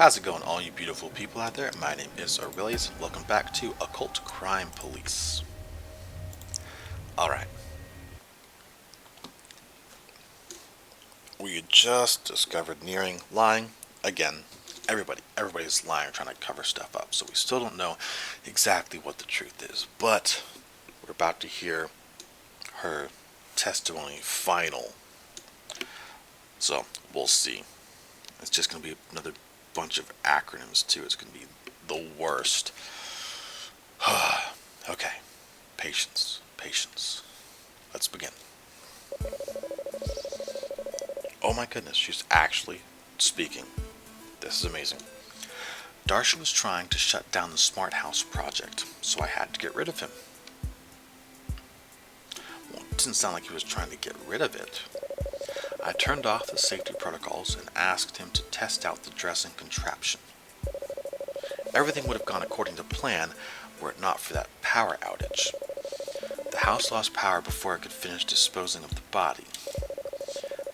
How's it going, all you beautiful people out there? My name is Aurelius. Welcome back to Occult Crime Police. Alright. We just discovered Neering lying again. Everybody's lying, trying to cover stuff up, so we still don't know exactly what the truth is. But we're about to hear her testimony final. So we'll see. It's just going to be another bunch of acronyms too. It's going to be the worst. Okay, patience. Let's begin. Oh my goodness, she's actually speaking. This is amazing. Darsha was trying to shut down the Smart House project, so I had to get rid of him. Well, it didn't sound like he was trying to get rid of it. I turned off the safety protocols and asked him to test out the dressing contraption. Everything would have gone according to plan were it not for that power outage. The house lost power before it could finish disposing of the body.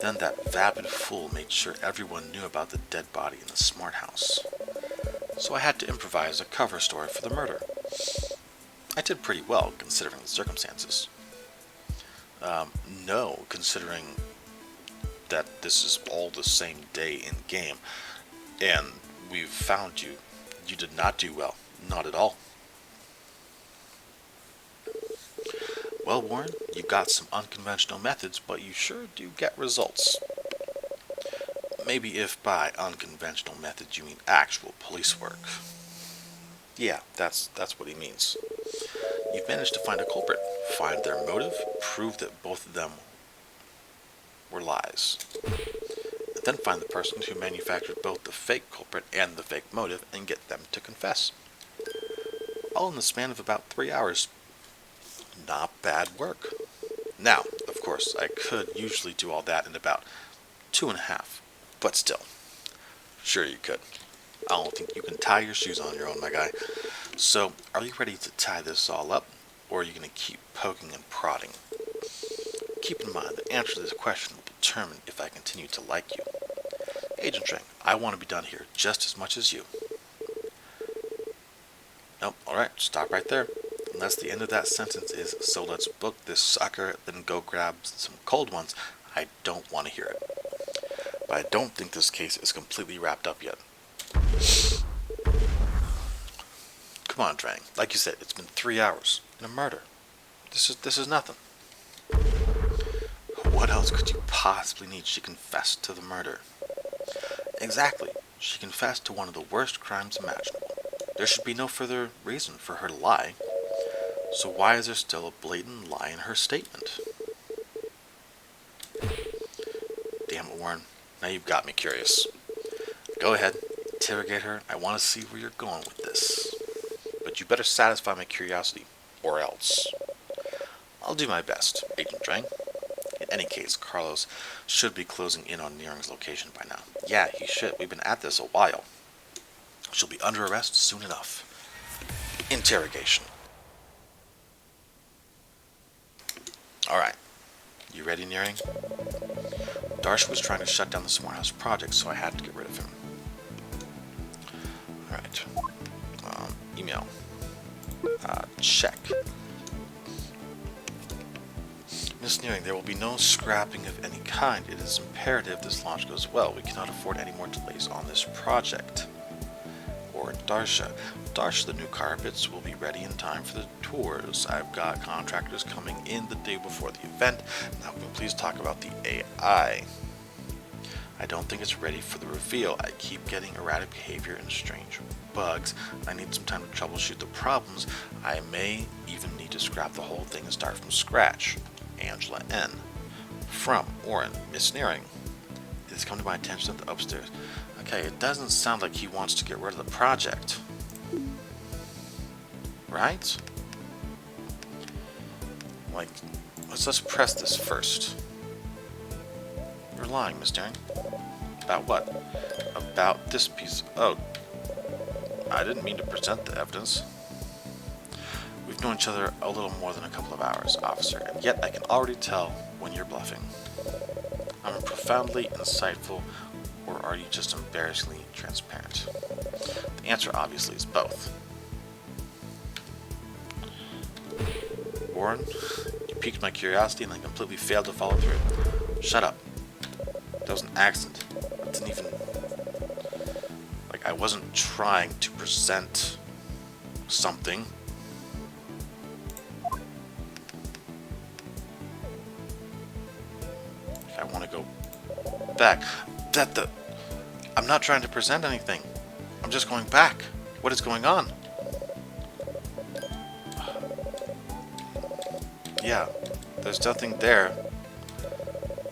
Then that vapid fool made sure everyone knew about the dead body in the Smart House. So I had to improvise a cover story for the murder. I did pretty well, considering the circumstances. No, considering that this is all the same day in game, and we've found you. You did not do well. Not at all. Well, Warren, you've got some unconventional methods, but you sure do get results. Maybe if by unconventional methods you mean actual police work. Yeah, that's what he means. You've managed to find a culprit, find their motive, prove that both of them were lies. And then find the person who manufactured both the fake culprit and the fake motive and get them to confess. All in the span of about 3 hours. Not bad work. Now, of course, I could usually do all that in about 2.5, but still. Sure you could. I don't think you can tie your shoes on your own, my guy. So, are you ready to tie this all up, or are you going to keep poking and prodding? Keep in mind, the answer to this question will determine if I continue to like you. Agent Drang, I want to be done here just as much as you. Nope, alright, stop right there. Unless the end of that sentence is, so let's book this sucker, then go grab some cold ones, I don't want to hear it. But I don't think this case is completely wrapped up yet. Come on, Drang. Like you said, it's been 3 hours. And a murder. This is nothing. What else could you possibly need? She confessed to the murder. Exactly. She confessed to one of the worst crimes imaginable. There should be no further reason for her to lie. So why is there still a blatant lie in her statement? Damn it, Warren. Now you've got me curious. Go ahead. Interrogate her. I want to see where you're going with this. But you better satisfy my curiosity, or else. I'll do my best, Agent Drang. In any case, Carlos should be closing in on Neering's location by now. Yeah, he should. We've been at this a while. She'll be under arrest soon enough. Interrogation. Alright. You ready, Neering? Darsha was trying to shut down the Smart House project, so I had to get rid of him. Alright. Email. Check. Miss Neering, there will be no scrapping of any kind. It is imperative this launch goes well. We cannot afford any more delays on this project. Or Darsha. Darsha, the new carpets will be ready in time for the tours. I've got contractors coming in the day before the event. Now can we please talk about the AI? I don't think it's ready for the reveal. I keep getting erratic behavior and strange bugs. I need some time to troubleshoot the problems. I may even need to scrap the whole thing and start from scratch. Angela N. From Oren, Miss Neering. It has come to my attention that the upstairs. Okay, it doesn't sound like he wants to get rid of the project. Right? Like, let's press this first. You're lying, Miss Neering. About what? About this piece. Oh, I didn't mean to present the evidence. We've known each other a little more than a couple of hours, officer, and yet I can already tell when you're bluffing. I'm a profoundly insightful or are you just embarrassingly transparent? The answer obviously is both. Warren, you piqued my curiosity and then completely failed to follow through. Shut up. That was an accident. It didn't even... I wasn't trying to present something. I want to go back. I'm not trying to present anything. I'm just going back. What is going on? Yeah, there's nothing there.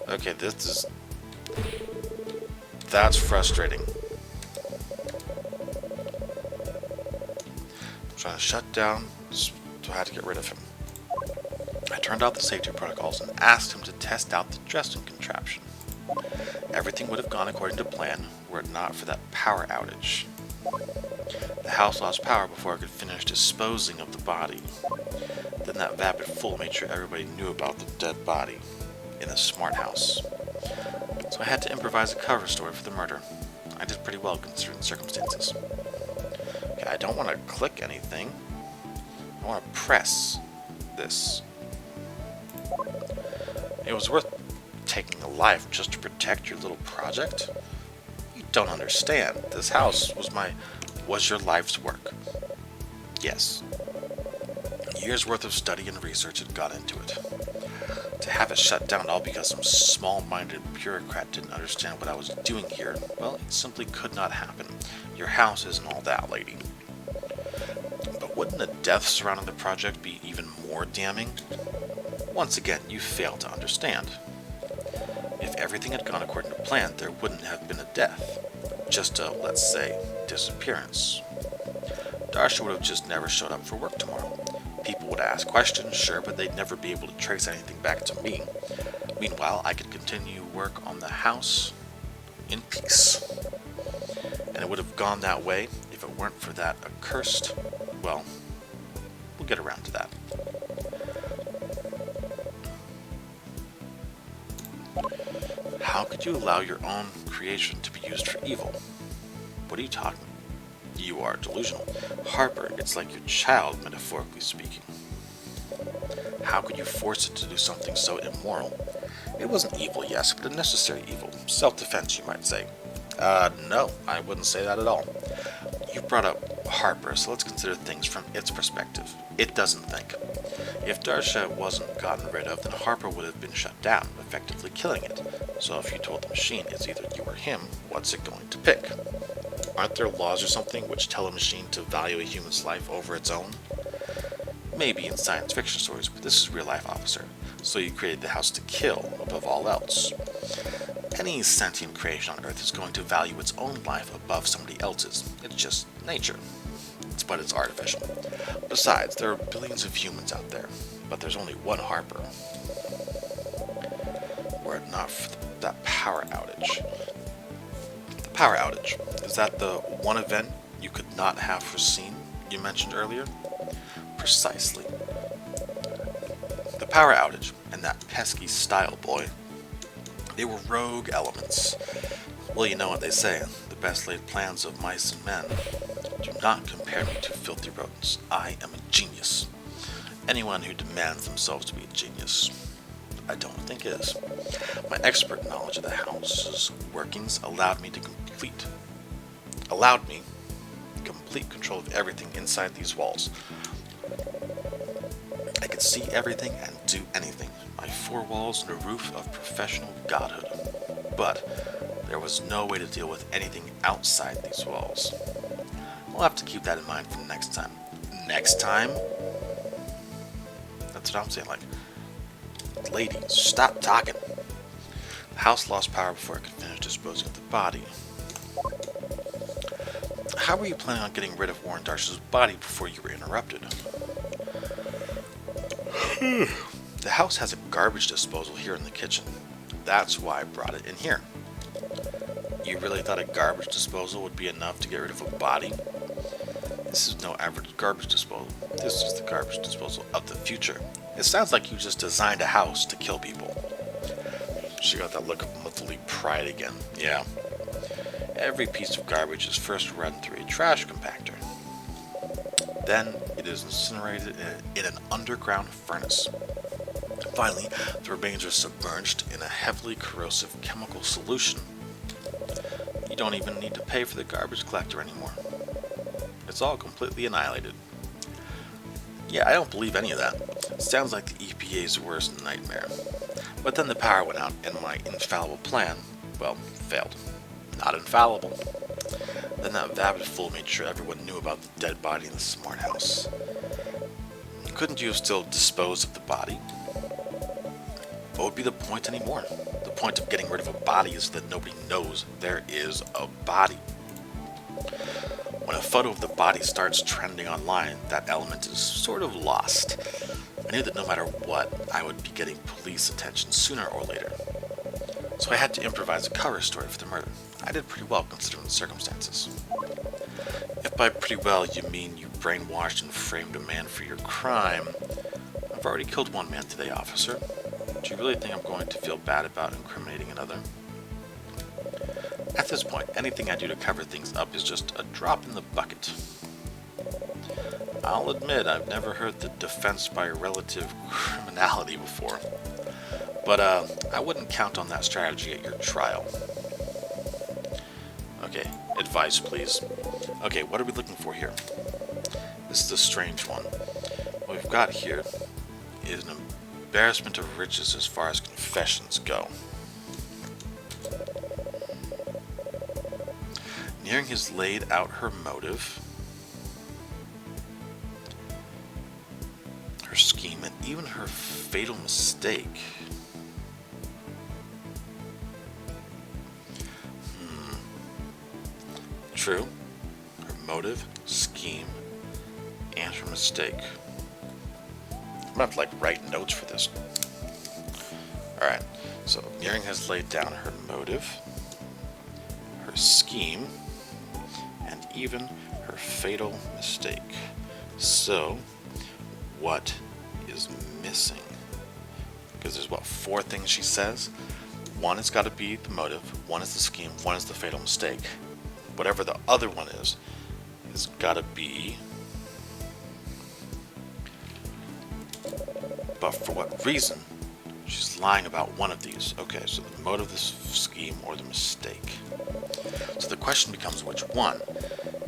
Okay, that's frustrating. I'm trying to shut down, so I had to get rid of him. I turned out the safety protocols and asked him to test out the dressing contraption. Everything would have gone according to plan were it not for that power outage. The house lost power before I could finish disposing of the body. Then that vapid fool made sure everybody knew about the dead body in the smart house. So I had to improvise a cover story for the murder. I did pretty well considering the circumstances. Okay, I don't want to click anything. I want to press this. It was worth taking a life just to protect your little project? You don't understand. This house was your life's work. Yes. Years worth of study and research had gone into it. To have it shut down all because some small-minded bureaucrat didn't understand what I was doing here, well, it simply could not happen. Your house isn't all that, lady. But wouldn't the death surrounding the project be even more damning? Once again, you fail to understand. If everything had gone according to plan, there wouldn't have been a death. Just a, let's say, disappearance. Darsha would have just never showed up for work tomorrow. People would ask questions, sure, but they'd never be able to trace anything back to me. Meanwhile, I could continue work on the house in peace. And it would have gone that way if it weren't for that accursed... Well, we'll get around to that. How could you allow your own creation to be used for evil? What are you talking about? You are delusional. Harper, it's like your child, metaphorically speaking. How could you force it to do something so immoral? It wasn't evil, yes, but a necessary evil. Self-defense, you might say. No, I wouldn't say that at all. You brought up Harper, so let's consider things from its perspective. It doesn't think. If Darsha wasn't gotten rid of, then Harper would have been shut down, effectively killing it. So if you told the machine it's either you or him, what's it going to pick? Aren't there laws or something which tell a machine to value a human's life over its own? Maybe in science fiction stories, but this is real life, officer. So you created the house to kill, above all else. Any sentient creation on Earth is going to value its own life above somebody else's. It's just nature. But it's artificial. Besides, there are billions of humans out there, but there's only one Harper. Were it not for that power outage. The power outage, is that the one event you could not have foreseen you mentioned earlier? Precisely. The power outage and that pesky style boy, they were rogue elements. Well, you know what they say, the best laid plans of mice and men. Do not compare me to filthy rodents. I am a genius. Anyone who demands themselves to be a genius, I don't think is. My expert knowledge of the house's workings allowed me complete control of everything inside these walls. I could see everything and do anything. My four walls and a roof of professional godhood. But there was no way to deal with anything outside these walls. We'll have to keep that in mind for next time. Next time? That's what I'm saying, lady, stop talking. The house lost power before I could finish disposing of the body. How were you planning on getting rid of Warren Darsha's body before you were interrupted? The house has a garbage disposal here in the kitchen. That's why I brought it in here. You really thought a garbage disposal would be enough to get rid of a body? This is no average garbage disposal. This is the garbage disposal of the future. It sounds like you just designed a house to kill people. She got that look of motherly pride again. Yeah. Every piece of garbage is first run through a trash compactor. Then it is incinerated in an underground furnace. Finally, the remains are submerged in a heavily corrosive chemical solution. You don't even need to pay for the garbage collector anymore. It's all completely annihilated. Yeah, I don't believe any of that. It sounds like the EPA's worst nightmare. But then the power went out and my infallible plan, well, failed. Not infallible. Then that vapid fool made sure everyone knew about the dead body in the smart house. Couldn't you have still disposed of the body? What would be the point anymore? The point of getting rid of a body is that nobody knows there is a body. When a photo of the body starts trending online, that element is sort of lost. I knew that no matter what, I would be getting police attention sooner or later. So I had to improvise a cover story for the murder. I did pretty well considering the circumstances. If by pretty well you mean you brainwashed and framed a man for your crime, I've already killed one man today, officer. Do you really think I'm going to feel bad about incriminating another? At this point, anything I do to cover things up is just a drop in the bucket. I'll admit I've never heard the defense by relative criminality before, but I wouldn't count on that strategy at your trial. Okay, advice please. Okay, what are we looking for here? This is a strange one. What we've got here is an embarrassment of riches as far as confessions go. Neering has laid out her motive, her scheme, and even her fatal mistake. True. Her motive, scheme, and her mistake. I'm gonna have to write notes for this. Alright, so Neering has laid down her motive, her scheme, and even her fatal mistake. So, what is missing? Because there's four things she says? One has got to be the motive, one is the scheme, one is the fatal mistake. Whatever the other one is got to be. But for what reason? She's lying about one of these. Okay, so the motive, the scheme, or the mistake. So the question becomes which one?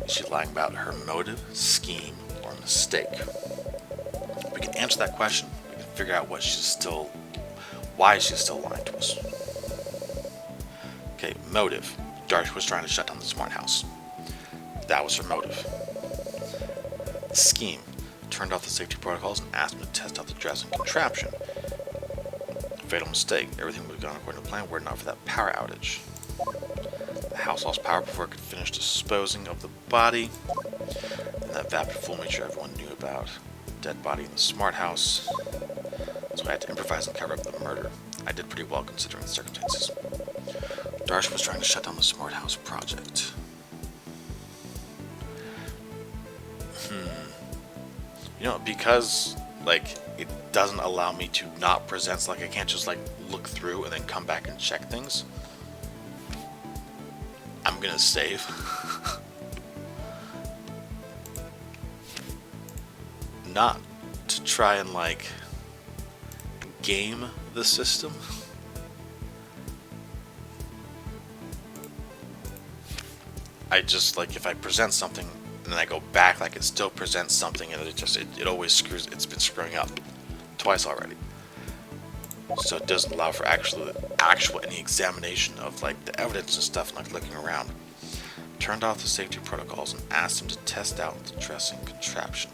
Is she lying about her motive, scheme, or mistake? If we can answer that question, we can figure out why she's still lying to us. Okay, motive. Darsh was trying to shut down the smart house. That was her motive. The scheme. Turned off the safety protocols and asked him to test out the dressing contraption. Fatal mistake. Everything would have gone according to plan were it not for that power outage. The house lost power before it could finish disposing of the body. And that vapid fool made sure everyone knew about the dead body in the smart house. So I had to improvise and cover up the murder. I did pretty well considering the circumstances. Darsh was trying to shut down the smart house project. Because it doesn't allow me to not present, I can't just look through and then come back and check things. I'm gonna save. Not to try and game the system. I just if I present something and then I go back, it still presents something, and it always screws. It's been screwing up twice already, so it doesn't allow for actual any examination of the evidence and stuff, and looking around. Turned off the safety protocols and asked him to test out the dressing contraption.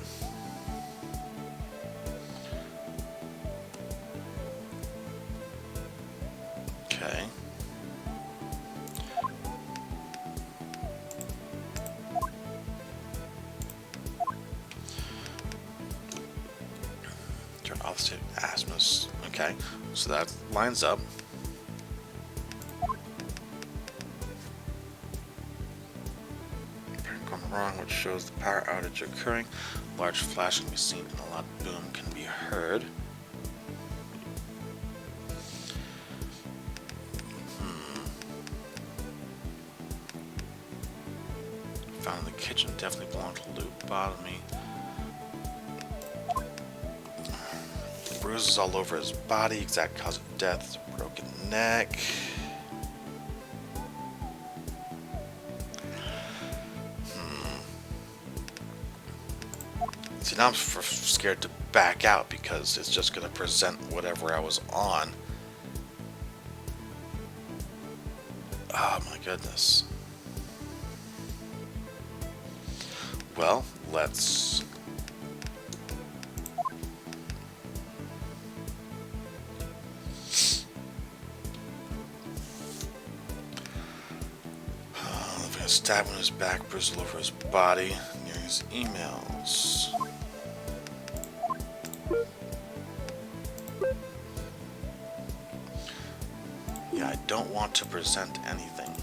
Okay. Officer Asmus. Okay, so that lines up. Going wrong, which shows the power outage occurring. Large flash can be seen and a loud boom can be heard. found in the kitchen definitely belonged to Lou Bottomy. Bruises all over his body, exact cause of death, broken neck. See, now I'm scared to back out because it's just going to present whatever I was on. Oh my goodness. Well, let's... Stab on his back, bruise all over his body, near his emails. Yeah, I don't want to present anything.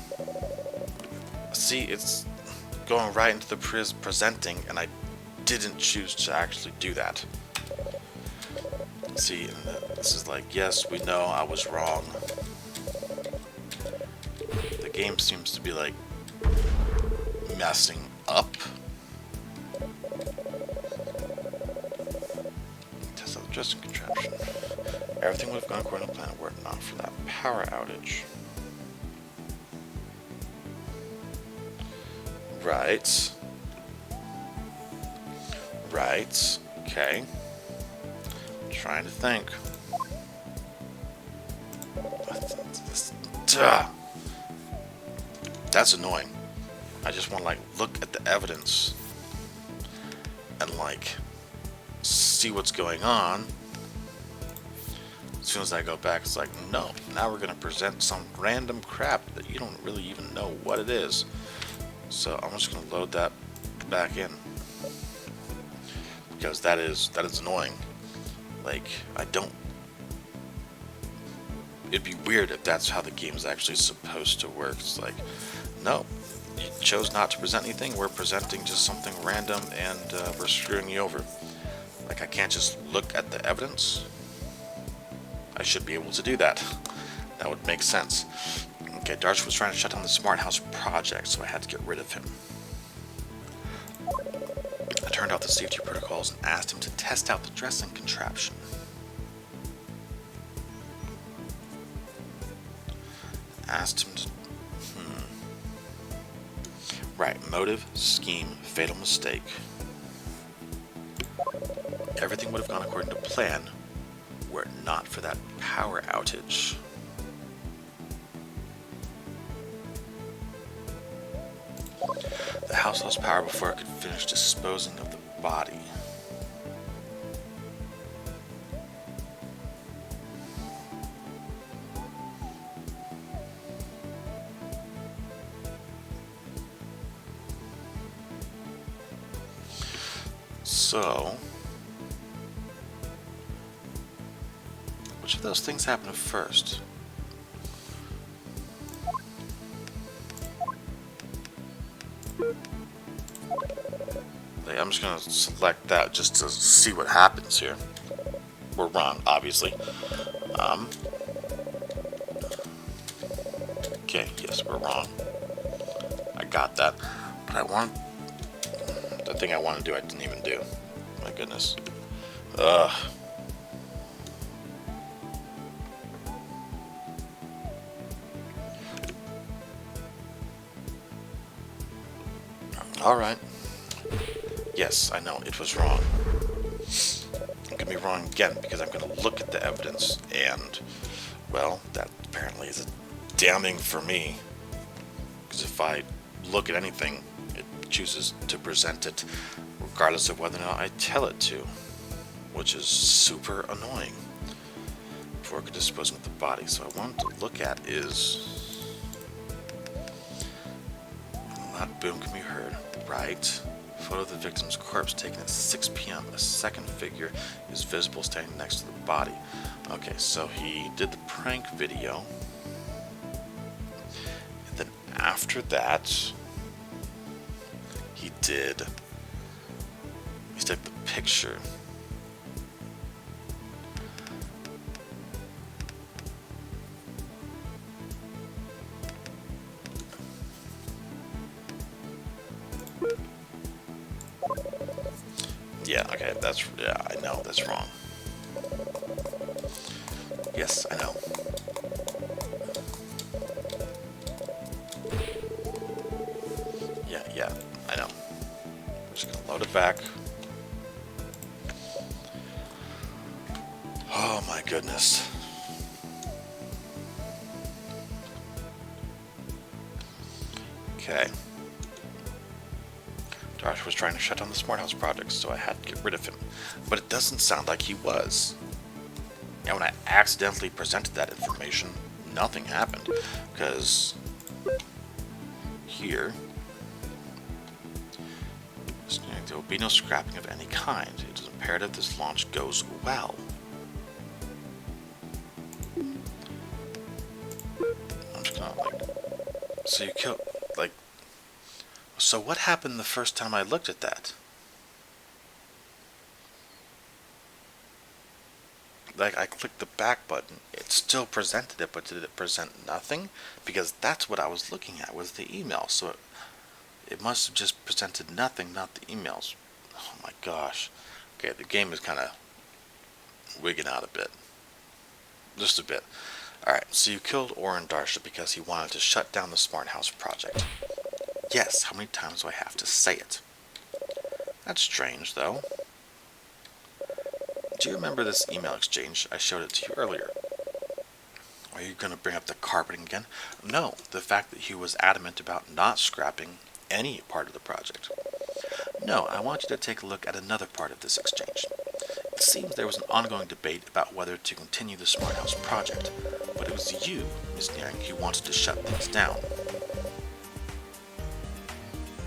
See, it's going right into the presenting, and I didn't choose to actually do that. See, this is like, yes, we know I was wrong. The game seems to be like messing up. Test out the dressing contraption. Everything would have gone according to plan were it not for that power outage. Right. Right. Okay. I'm trying to think. That's annoying. I just want to, like, look at the evidence and, like, see what's going on. As soon as I go back, it's like, no, now we're going to present some random crap that you don't really even know what it is. So I'm just going to load that back in. Because that is annoying. Like, I don't... It'd be weird if that's how the game's actually supposed to work. It's like, no. You chose not to present anything, we're presenting just something random, and we're screwing you over. Like, I can't just look at the evidence. I should be able to do that. That would make sense. Okay, Darsh was trying to shut down the Smart House project, so I had to get rid of him. I turned off the safety protocols and asked him to test out the dressing contraption. Asked him to... Right, motive, scheme, fatal mistake. Everything would have gone according to plan were it not for that power outage. The house lost power before it could finish disposing of the body. So, which of those things happened first? Like, I'm just going to select that just to see what happens here. We're wrong, obviously. Okay, yes, we're wrong. I got that. But I want... The thing I want to do, I didn't even do. My goodness. Ugh. Alright. Yes, I know, it was wrong. I'm going to be wrong again, because I'm going to look at the evidence, and, well, that apparently is damning for me. Because if I look at anything, it chooses to present it regardless of whether or not I tell it to, which is super annoying. Before I could dispose of the body. So what I wanted to look at is that boom can be heard. Right. Photo of the victim's corpse taken at 6 p.m. A second figure is visible standing next to the body. Okay, so he did the prank video. And then after that, he took the picture. Yeah, okay, yeah, I know, that's wrong. Yes, I know. Yeah, I know. I'm just gonna load it back. Oh my goodness. Okay. Josh was trying to shut down the Smart House project, so I had to get rid of him. But it doesn't sound like he was. And when I accidentally presented that information, nothing happened. Because here, there will be no scrapping of any kind. It is imperative this launch goes well. I'm just gonna so you kill, so what happened the first time I looked at that? I clicked the back button, it still presented it, but did it present nothing? Because that's what I was looking at, was the email, so it must have just presented nothing, not the emails. Oh my gosh. Okay, the game is kind of wigging out a bit. Just a bit. Alright, so you killed Oren Darsha because he wanted to shut down the Smart House project. Yes, how many times do I have to say it? That's strange, though. Do you remember this email exchange? I showed it to you earlier. Are you going to bring up the carpeting again? No, the fact that he was adamant about not scrapping any part of the project. No, I want you to take a look at another part of this exchange. It seems there was an ongoing debate about whether to continue the Smart House project, but it was you, Ms. Neering, who wanted to shut things down.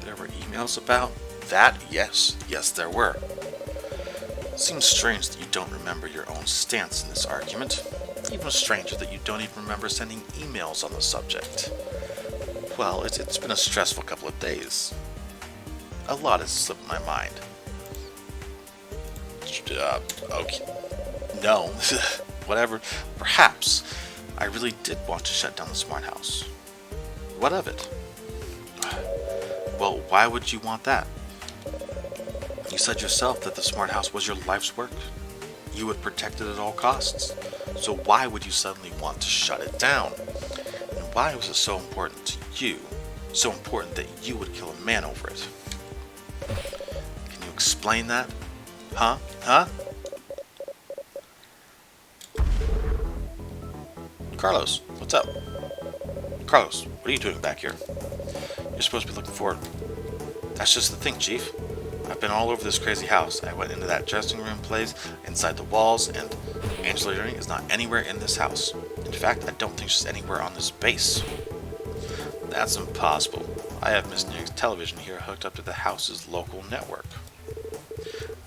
There were emails about that? Yes, there were. It seems strange that you don't remember your own stance in this argument. Even stranger that you don't even remember sending emails on the subject. Well, it's been a stressful couple of days. A lot has slipped my mind. Okay. No. Whatever. Perhaps I really did want to shut down the Smart House. What of it? Well, why would you want that? You said yourself that the Smart House was your life's work. You would protect it at all costs. So why would you suddenly want to shut it down? And why was it so important to you? So important that you would kill a man over it? Can you explain that? Huh? Carlos, what's up? Carlos, what are you doing back here? You're supposed to be looking for... That's just the thing, Chief. I've been all over this crazy house. I went into that dressing room place, inside the walls, and Angela Neering is not anywhere in this house. In fact, I don't think she's anywhere on this base. That's impossible. I have Miss Neering's television here hooked up to the house's local network.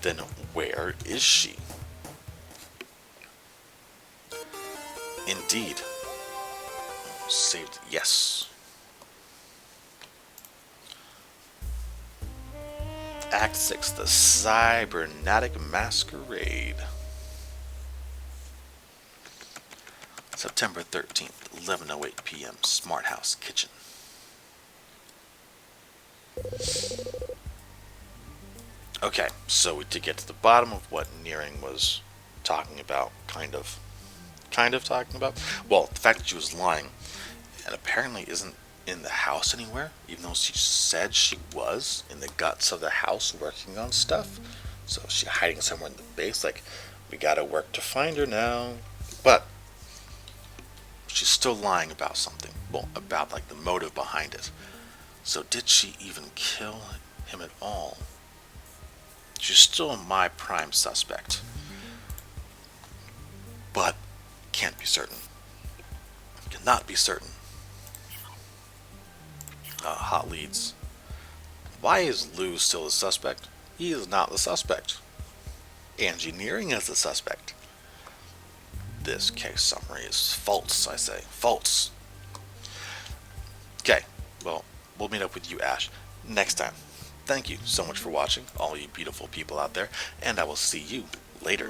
Then where is she? Indeed. Saved, yes. Act 6, The Cybernetic Masquerade. September 13th, 11:08 p.m. Smart House Kitchen. Okay, so we did get to the bottom of what Neering was talking about, kind of talking about. Well, the fact that she was lying and apparently isn't in the house anywhere, even though she said she was in the guts of the house working on stuff. So she's hiding somewhere in the base, like, we gotta work to find her now. But she's still lying about something. Well, about like the motive behind it. So did she even kill him at all? She's still my prime suspect. But can't be certain. Cannot be certain. Hot leads. Why is Lou still the suspect? He is not the suspect. Angie Neering is the suspect. This case summary is false, I say. False. Okay, well, we'll meet up with you, Ash, next time. Thank you so much for watching, all you beautiful people out there, and I will see you later.